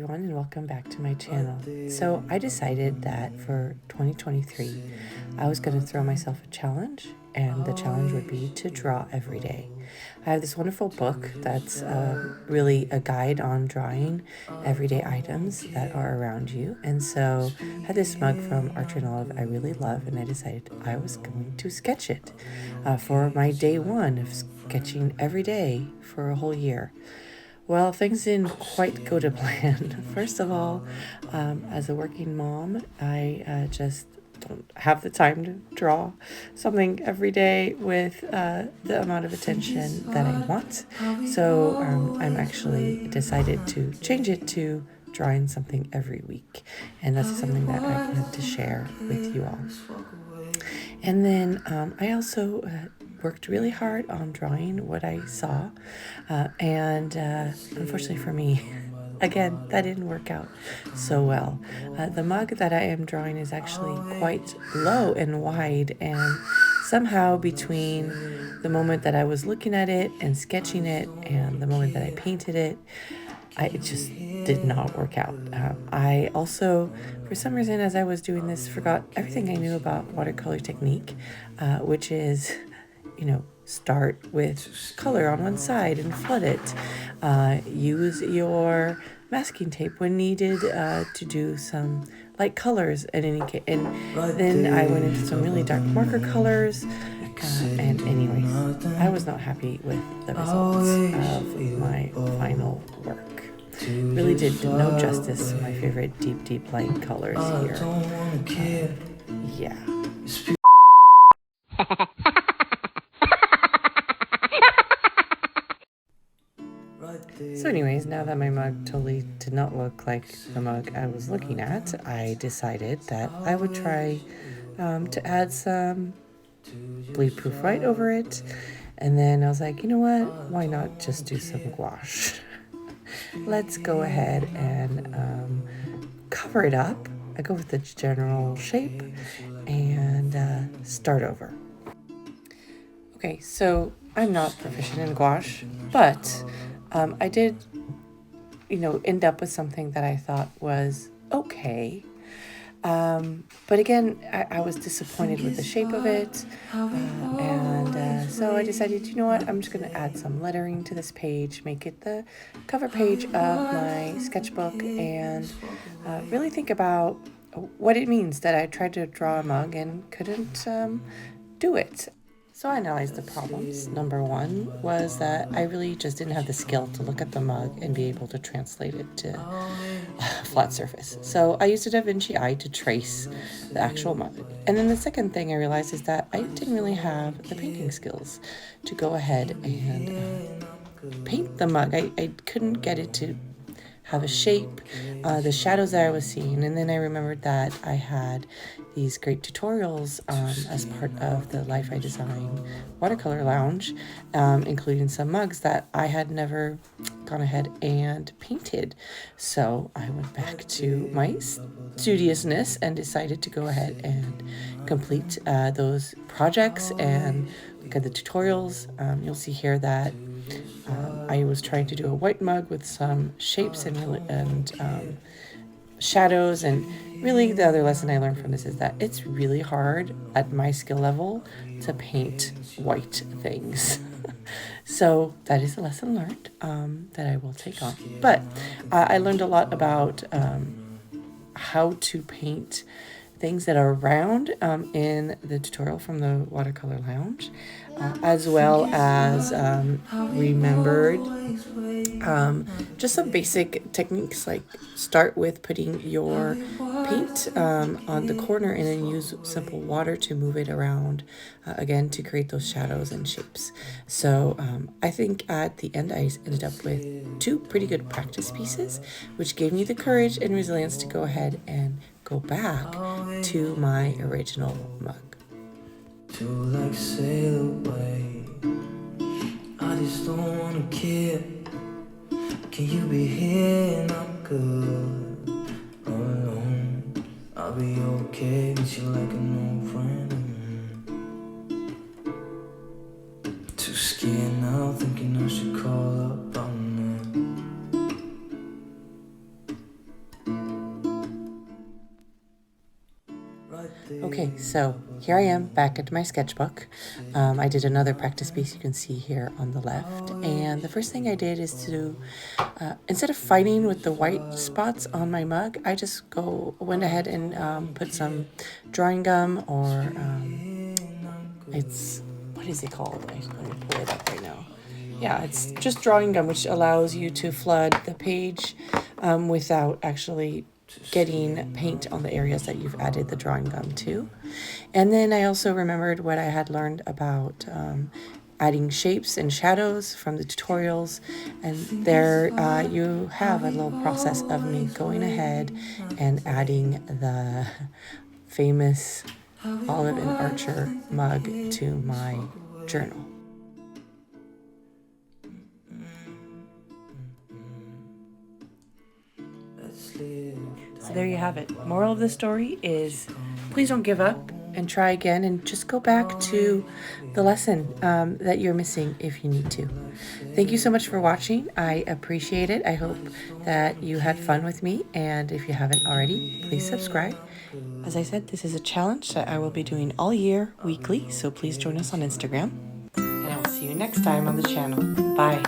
everyone, and welcome back to my channel. So I decided that for 2023 I was going to throw myself a challenge, and the challenge would be to draw every day. I have this wonderful book that's really a guide on drawing everyday items that are around you, and so I had this mug from Art and Olive I really love, and I decided I was going to sketch it for my day one of sketching every day for a whole year. Well, things didn't quite go to plan. First of all, as a working mom, I just don't have the time to draw something every day with the amount of attention that I want. So I'm actually decided to change it to drawing something every week. And that's something that I wanted to share with you all. And then I also worked really hard on drawing what I saw. And unfortunately for me, again, that didn't work out so well. The mug that I am drawing is actually quite low and wide, and somehow between the moment that I was looking at it and sketching it and the moment that I painted it, it just did not work out. I also, for some reason, as I was doing this, forgot everything I knew about watercolor technique, which is, start with color on one side and flood it. Use your masking tape when needed to do some light colors in any case. And then I went into some really dark marker colors. And anyways, I was not happy with the results of my final work. Really did no justice to my favorite deep light colors here. Yeah. So anyways, now that my mug totally did not look like the mug I was looking at, I decided that I would try to add some bleed proof white over it. And then I was like, you know what? Why not just do some gouache? Let's go ahead and cover it up. I go with the general shape and start over. Okay, so I'm not proficient in gouache, but I did, end up with something that I thought was okay. But again, I was disappointed with the shape of it. So I decided, you know what, I'm just going to add some lettering to this page, make it the cover page of my sketchbook, and really think about what it means that I tried to draw a mug and couldn't do it. So I analyzed the problems. Number one was that I really just didn't have the skill to look at the mug and be able to translate it to a flat surface. So I used a Da Vinci Eye to trace the actual mug. And then the second thing I realized is that I didn't really have the painting skills to go ahead and paint the mug. I couldn't get it to have a shape, the shadows that I was seeing. And then I remembered that I had these great tutorials as part of the Life I Design watercolor lounge, including some mugs that I had never gone ahead and painted. So I went back to my studiousness and decided to go ahead and complete those projects and look at the tutorials. You'll see here that I was trying to do a white mug with some shapes and shadows, and really the other lesson I learned from this is that it's really hard at my skill level to paint white things. So that is a lesson learned that I will take on. But I learned a lot about how to paint things that are round in the tutorial from the Watercolor Lounge, as well as remembered just some basic techniques, like start with putting your paint on the corner and then use simple water to move it around, again, to create those shadows and shapes. So I think at the end I ended up with 2 pretty good practice pieces, which gave me the courage and resilience to go ahead and go back to my original mug. To like sail away, I just don't wanna care. Can you be here? Not good. Alone, I'll be okay. Miss you like an old friend. Too scared now, thinking I should call up on So here I am back at my sketchbook. I did another practice piece you can see here on the left. And the first thing I did is to, instead of fighting with the white spots on my mug, I just went ahead and put some drawing gum or what is it called? I'm going to pull it up right now. Yeah, it's just drawing gum, which allows you to flood the page without actually getting paint on the areas that you've added the drawing gum to. And then I also remembered what I had learned about adding shapes and shadows from the tutorials. And there you have a little process of me going ahead and adding the famous Olive and Archer mug to my journal. So there you have it. Moral of the story is please don't give up and try again, and just go back to the lesson that you're missing if you need to. Thank you so much for watching. I appreciate it. I hope that you had fun with me, and if you haven't already, please subscribe. As I said, this is a challenge that I will be doing all year, weekly, so please join us on Instagram. And I will see you next time on the channel. Bye.